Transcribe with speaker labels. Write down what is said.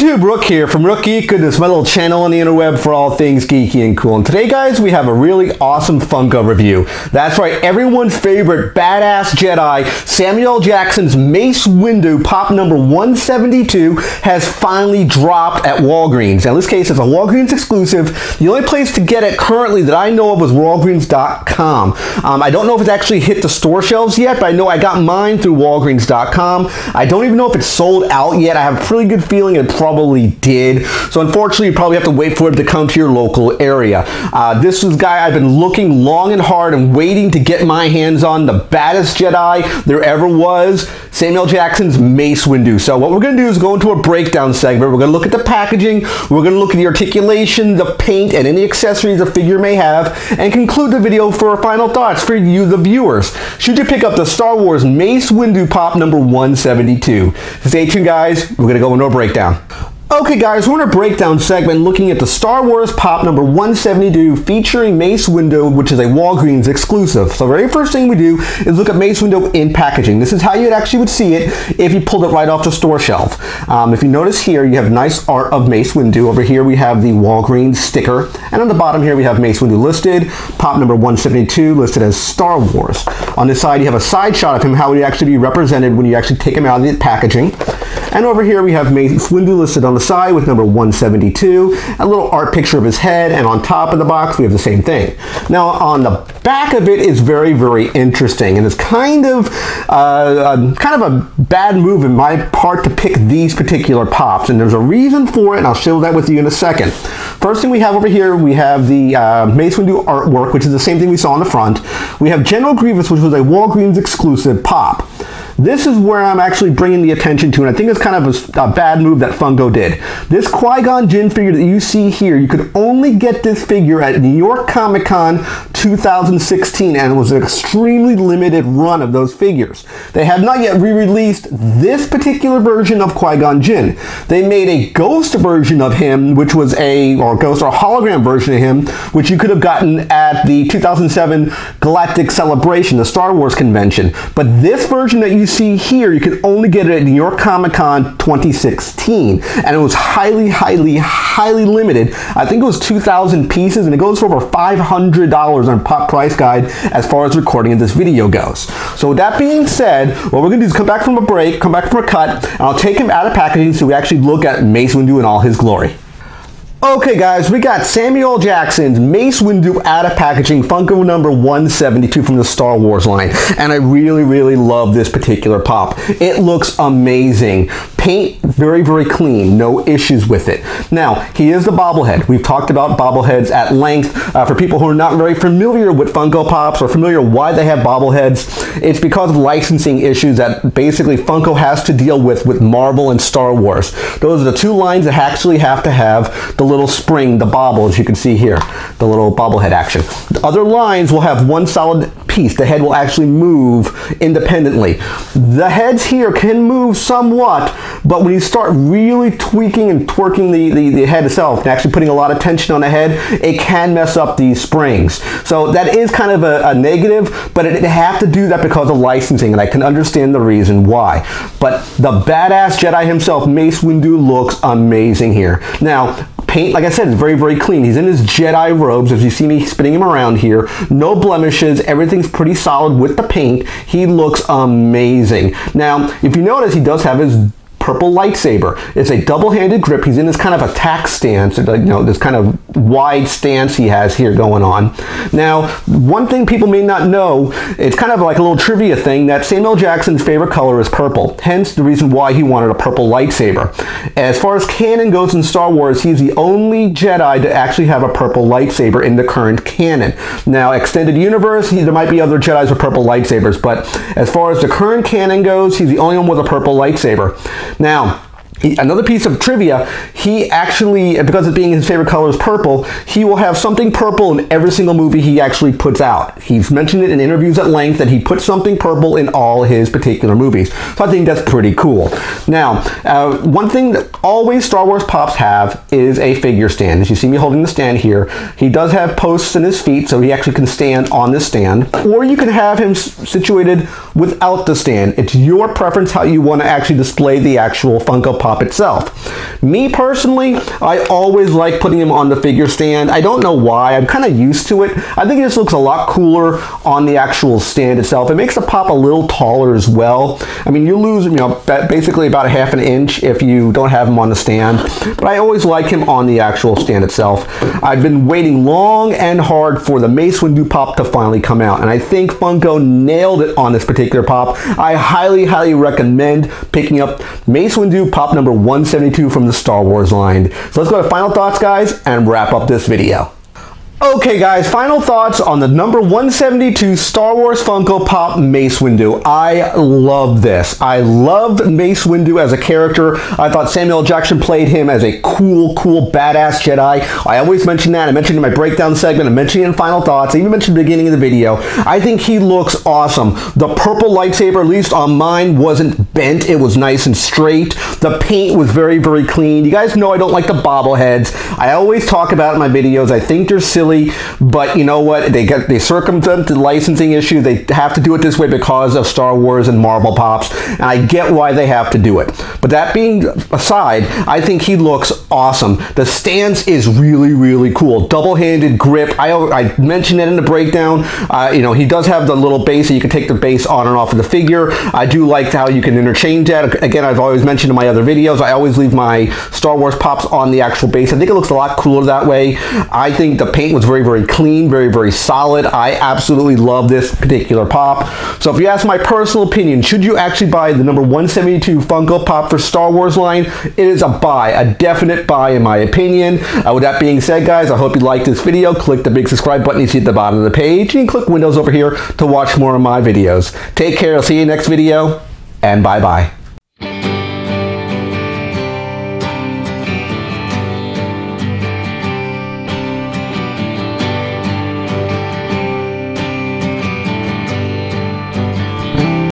Speaker 1: YouTube, Rook here from Rook Geek. This is my little channel on the interweb for all things geeky and cool. And today, guys, we have a really awesome Funko review. That's right, everyone's favorite badass Jedi, Samuel Jackson's Mace Windu Pop number 172 has finally dropped at Walgreens. Now, in this case, it's a Walgreens exclusive. The only place to get it currently that I know of is Walgreens.com. I don't know if it's actually hit the store shelves yet, but I know I got mine through Walgreens.com. I don't even know if it's sold out yet. I have a pretty good feeling it probably did. So unfortunately, you probably have to wait for it to come to your local area. This is a guy I've been looking long and hard and waiting to get my hands on, the baddest Jedi there ever was, Samuel Jackson's Mace Windu. So what we're going to do is go into a breakdown segment. We're going to look at the packaging, we're going to look at the articulation, the paint, and any accessories the figure may have, and conclude the video for our final thoughts for you, the viewers. Should you pick up the Star Wars Mace Windu Pop number 172? Stay tuned, guys. We're going to go into a breakdown. Okay, guys, we're in a breakdown segment looking at the Star Wars Pop number 172 featuring Mace Windu, which is a Walgreens exclusive. So the very first thing we do is look at Mace Windu in packaging. This is how you actually would see it if you pulled it right off the store shelf. If you notice here, you have nice art of Mace Windu. Over here we have the Walgreens sticker, and on the bottom here we have Mace Windu listed, Pop number 172 listed as Star Wars. On this side you have a side shot of him, how he actually be represented when you actually take him out of the packaging. And over here we have Mace Windu listed on the side with number 172, a little art picture of his head, and on top of the box we have the same thing. Now on the back of it is very, very interesting, and it's kind of a bad move in my part to pick these particular pops, and there's a reason for it, and I'll show that with you in a second. First thing we have over here, we have the Mace Windu artwork, which is the same thing we saw on the front. We have General Grievous, which was a Walgreens exclusive pop. This is where I'm actually bringing the attention to, and I think it's kind of a bad move that Funko did. This Qui-Gon Jinn figure that you see here, you could only get this figure at New York Comic Con 2016, and it was an extremely limited run of those figures. They have not yet re-released this particular version of Qui-Gon Jinn. They made a ghost version of him, which was or ghost or hologram version of him, which you could have gotten at the 2007 Galactic Celebration, the Star Wars convention. But this version that you see here, you could only get it at New York Comic Con 2016, and it was highly, highly, highly limited. I think it was 2,000 pieces, and it goes for over $500 on Pop Price Guide as far as recording of this video goes. So with that being said, what we're going to do is come back from a break, come back from a cut, and I'll take him out of packaging so we actually look at Mace Windu in all his glory. Okay, guys, we got Samuel Jackson's Mace Windu out of packaging, Funko number 172 from the Star Wars line. And I really, really love this particular pop. It looks amazing. Paint, very, very clean. No issues with it. Now, he is the bobblehead. We've talked about bobbleheads at length. For people who are not very familiar with Funko Pops or familiar why they have bobbleheads, it's because of licensing issues that basically Funko has to deal with Marvel and Star Wars. Those are the two lines that actually have to have the little spring, the bobble, as you can see here, the little bobblehead action. The other lines will have one solid piece. The head will actually move independently. The heads here can move somewhat, but when you start really tweaking and twerking the head itself, and actually putting a lot of tension on the head, it can mess up these springs. So that is kind of a negative, but it have to do that because of licensing, and I can understand the reason why. But the badass Jedi himself, Mace Windu, looks amazing here. Now, paint, like I said, is very, very clean. He's in his Jedi robes, as you see me spinning him around here. No blemishes. Everything's pretty solid with the paint. He looks amazing. Now, if you notice, he does have his purple lightsaber. It's a double-handed grip. He's in this kind of attack stance, you know, this kind of wide stance he has here going on. Now, one thing people may not know, it's kind of like a little trivia thing, that Samuel Jackson's favorite color is purple. Hence the reason why he wanted a purple lightsaber. As far as canon goes in Star Wars, he's the only Jedi to actually have a purple lightsaber in the current canon. Now, extended universe, there might be other Jedis with purple lightsabers, but as far as the current canon goes, he's the only one with a purple lightsaber. Now, another piece of trivia, he actually, because of being his favorite color is purple, he will have something purple in every single movie he actually puts out. He's mentioned it in interviews at length that he puts something purple in all his particular movies. So I think that's pretty cool. Now, one thing that always Star Wars Pops have is a figure stand. As you see me holding the stand here, he does have posts in his feet, so he actually can stand on this stand. Or you can have him situated without the stand. It's your preference how you want to actually display the actual Funko Pop pop itself. Me personally, I always like putting him on the figure stand. I don't know why. I'm kind of used to it. I think this looks a lot cooler on the actual stand itself. It makes the pop a little taller as well. I mean, you lose, basically about a half an inch if you don't have him on the stand, but I always like him on the actual stand itself. I've been waiting long and hard for the Mace Windu pop to finally come out, and I think Funko nailed it on this particular pop. I highly recommend picking up Mace Windu pop number 172 from the Star Wars line. So let's go to final thoughts, guys, and wrap up this video. Okay guys, final thoughts on the number 172 Star Wars Funko Pop Mace Windu. I love this. I loved Mace Windu as a character. I thought Samuel L. Jackson played him as a cool badass Jedi. I always mention that. I mentioned it in my breakdown segment. I mentioned it in final thoughts. I even mentioned the beginning of the video. I think he looks awesome. The purple lightsaber, at least on mine, wasn't bent. It was nice and straight. The paint was very clean. You guys know I don't like the bobbleheads. I always talk about it in my videos. I think they're silly. But you know what? They circumvent the licensing issue. They have to do it this way because of Star Wars and Marvel pops, and I get why they have to do it. But that being aside, I think he looks awesome. The stance is really cool. Double-handed grip. I mentioned it in the breakdown. He does have the little base, so you can take the base on and off of the figure. I do like how you can interchange that. Again, I've always mentioned in my other videos, I always leave my Star Wars pops on the actual base. I think it looks a lot cooler that way. I think the paint was very clean, very solid. I absolutely love this particular pop. So if you ask my personal opinion, should you actually buy the number 172 Funko Pop for Star Wars line? It is a buy, a definite buy in my opinion. With that being said, guys, I hope you liked this video. Click the big subscribe button you see at the bottom of the page, and click Windows over here to watch more of my videos. Take care. I'll see you next video, and bye-bye.